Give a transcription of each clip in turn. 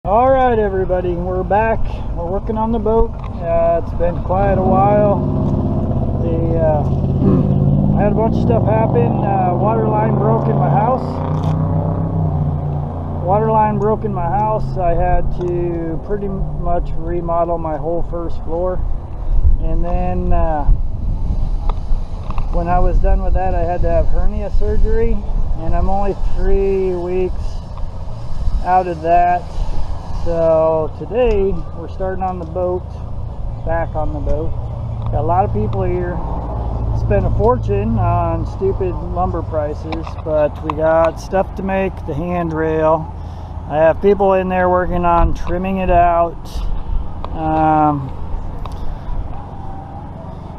All right, everybody, we're back. We're working on the boat. It's been quite a while. I had a bunch of stuff happen. Water line broke in my house. I had to pretty much remodel my whole first floor. And then when I was done with that, I had to have hernia surgery. And I'm only 3 weeks out of that. So today we're starting on the boat, back on the boat. Got a lot of people here. Spent a fortune on stupid lumber prices, but we got stuff to make the handrail. I have people in there working on trimming it out.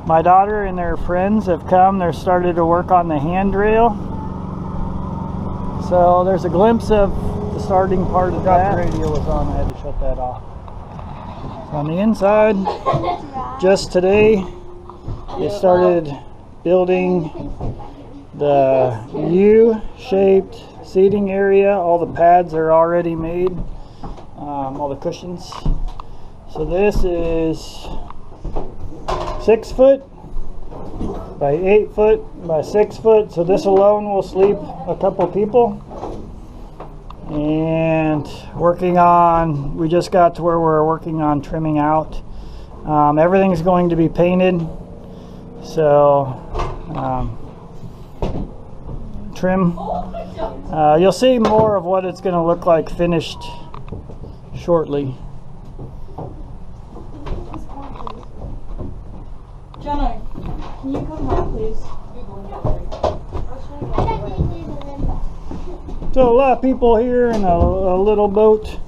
My daughter and their friends have come. They're started to work on the handrail. So there's a glimpse of the starting part of that. The radio was on, I had to shut that off. So on the inside, just today, it started building the U-shaped seating area. All the pads are already made, all the cushions. So this is 6 foot by 8 foot by 6 foot. So this alone will sleep a couple people. And we just got to where we're working on trimming out. Everything's going to be painted. So trim. You'll see more of what it's going to look like finished shortly. Jenna, can you come back, please? So a lot of people here in a little boat.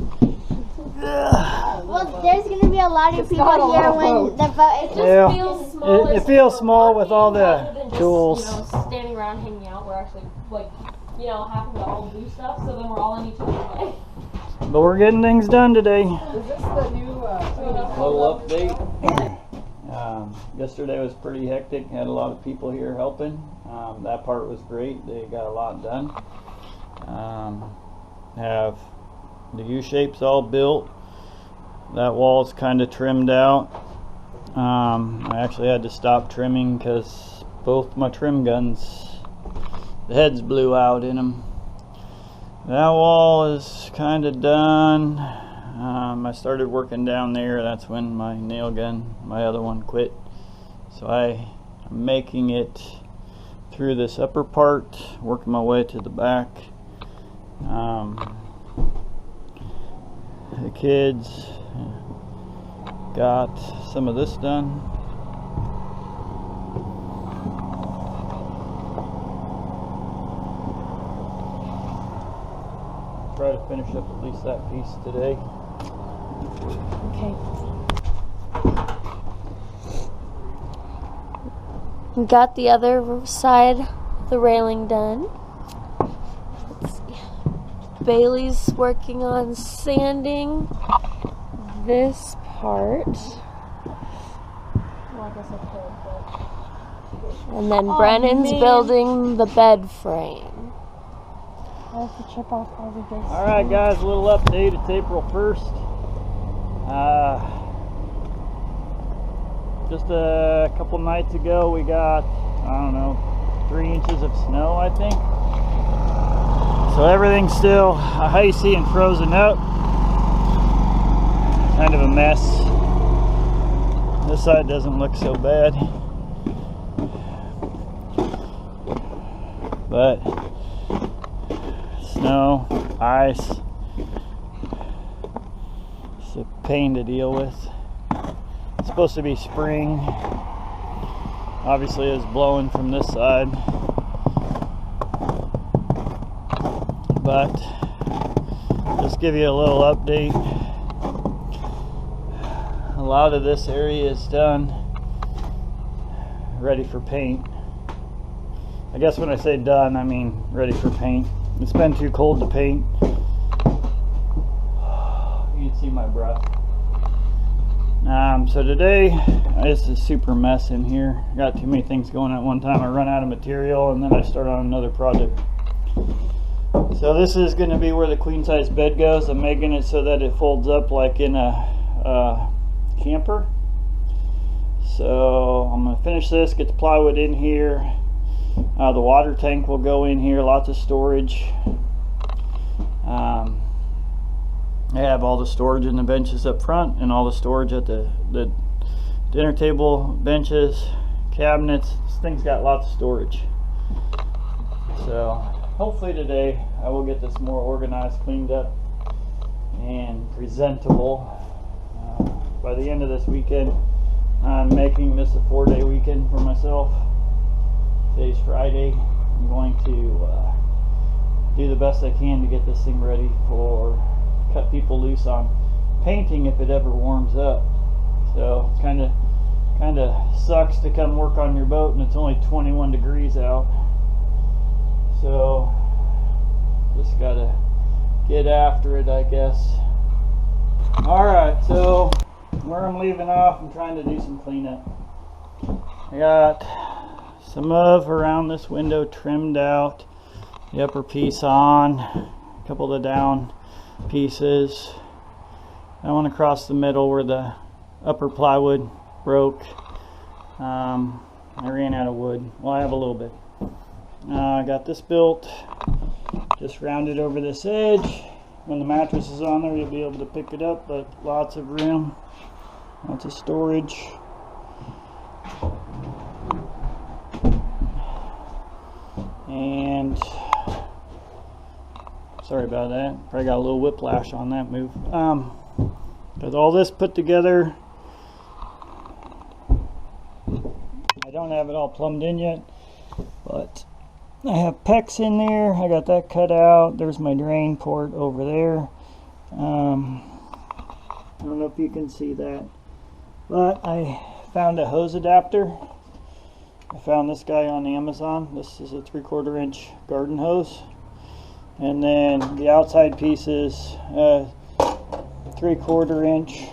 Well, there's going to be a lot of people here when the boat. It just feels small. It feels small with all the tools. Just, standing around hanging out. We're actually having to all do stuff. So then we're all in each other's way. But we're getting things done today. Is this the new Little update. Yesterday was pretty hectic. Had a lot of people here helping. That part was great. They got a lot done. Have the U-shapes all built. That wall's kind of trimmed out. I actually had to stop trimming because both my trim guns, the heads blew out in them. That wall is kind of done. I started working down there. That's when my nail gun, my other one, quit. So I'm making it through this upper part, working my way to the back. The kids got some of this done. Try to finish up at least that piece today. Okay. We got the other side, the railing done. Let's see. Bailey's working on sanding this part. And then Brennan's building the bed frame. I have to chip off all of this. Alright guys, a little update. It's April 1st. Just a couple nights ago we got, 3 inches of snow, I think. So everything's still icy and frozen up. Kind of a mess. This side doesn't look so bad. But snow, ice, it's a pain to deal with. It's supposed to be spring. Obviously it's blowing from this side. But just give you a little update. A lot of this area is done, ready for paint. I guess when I say done, I mean ready for paint. It's been too cold to paint. You can see my breath. So today, it's a super mess in here. Got too many things going at one time. I run out of material and then I start on another project. So this is going to be where the queen size bed goes. I'm making it so that it folds up like in a camper. So I'm going to finish this, get the plywood in here. The water tank will go in here, lots of storage. I have all the storage in the benches up front and all the storage at the dinner table, benches, cabinets. This thing's got lots of storage. So hopefully today I will get this more organized, cleaned up, and presentable. By the end of this weekend, I'm making this a 4-day weekend for myself. Today's Friday. I'm going to do the best I can to get this thing ready for cut people loose on painting if it ever warms up. So it's kind of sucks to come work on your boat and it's only 21 degrees out. So just gotta get after it, I guess. Alright, so where I'm leaving off, I'm trying to do some cleanup. I got some of around this window trimmed out, the upper piece on, a couple of the down pieces. I went across the middle where the upper plywood broke. I ran out of wood. Well, I have a little bit. I got this built, just rounded over this edge. When the mattress is on there, you'll be able to pick it up, but lots of room, lots of storage. And sorry about that, probably got a little whiplash on that move. With all this put together, I don't have it all plumbed in yet, but I have PEX in there. I got that cut out. There's my drain port over there. I don't know if you can see that, but I found a hose adapter. I found this guy on Amazon. This is a 3/4 inch garden hose. And then the outside piece is 3/4 inch.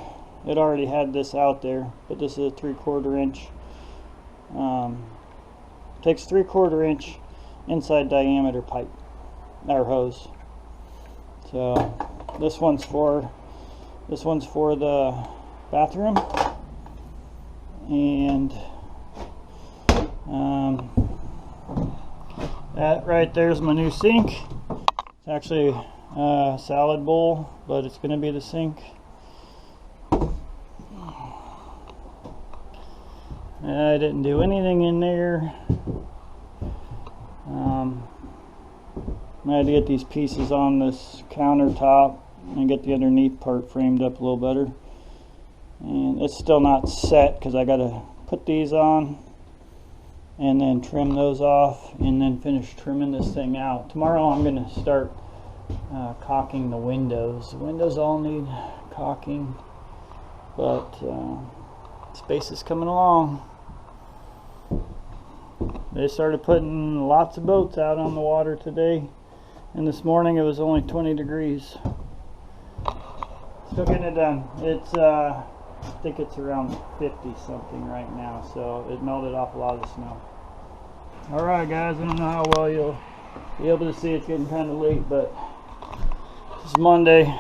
It already had this out there, but this is a 3/4 inch. Takes 3/4 inch inside diameter pipe or hose. So this one's for the bathroom, and that right there's my new sink. It's actually a salad bowl, but it's going to be the sink. I didn't do anything in there. I had to get these pieces on this countertop and get the underneath part framed up a little better. And it's still not set because I got to put these on and then trim those off and then finish trimming this thing out. Tomorrow I'm going to start caulking the windows. The windows all need caulking, but space is coming along. They started putting lots of boats out on the water today, and this morning it was only 20 degrees. Still getting it done. It's I think it's around 50 something right now, so it melted off a lot of the snow. Alright guys, I don't know how well you'll be able to see. It's getting kind of late, but it's Monday,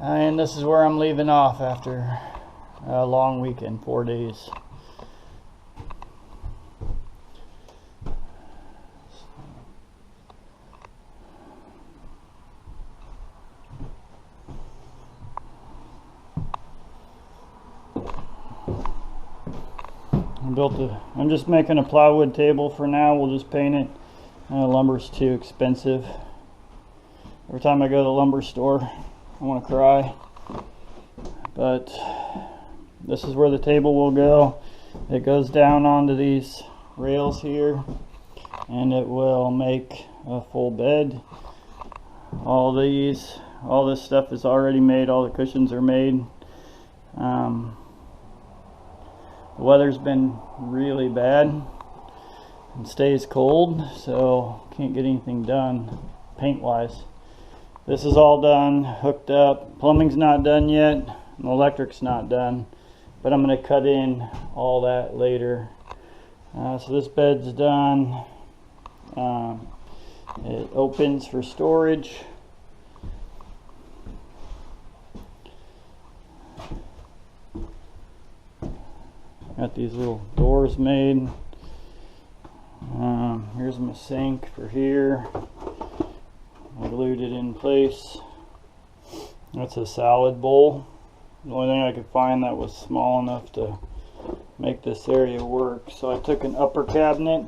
and this is where I'm leaving off after a long weekend, 4 days. I'm just making a plywood table for now. We'll just paint it. Lumber's too expensive. Every time I go to the lumber store, I want to cry. But this is where the table will go. It goes down onto these rails here, and it will make a full bed. All this stuff is already made. All the cushions are made. The weather's been really bad and stays cold, so can't get anything done paint wise. This is all done, hooked up. Plumbing's not done yet, and the electric's not done, but I'm going to cut in all that later. So this bed's done. It opens for storage. Got these little doors made. Here's my sink for here. I glued it in place. That's a salad bowl. The only thing I could find that was small enough to make this area work. So I took an upper cabinet,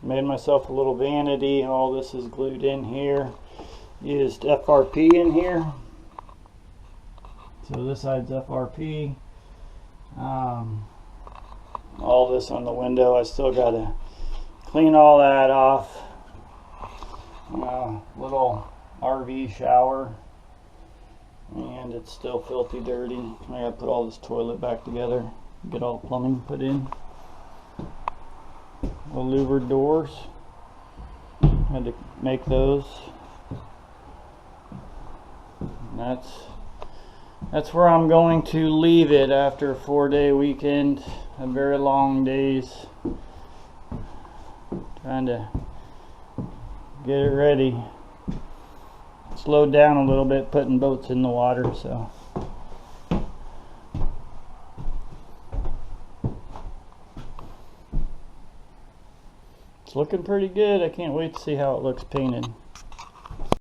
made myself a little vanity. All this is glued in here. Used FRP in here. So this side's FRP. All this on the window. I still got to clean all that off. Little RV shower, and it's still filthy dirty. I gotta put all this toilet back together, get all the plumbing put in. Little louvered doors, had to make those. And that's where I'm going to leave it after a 4-day weekend. Very long days. Trying to get it ready. Slowed down a little bit putting boats in the water, so. It's looking pretty good. I can't wait to see how it looks painted.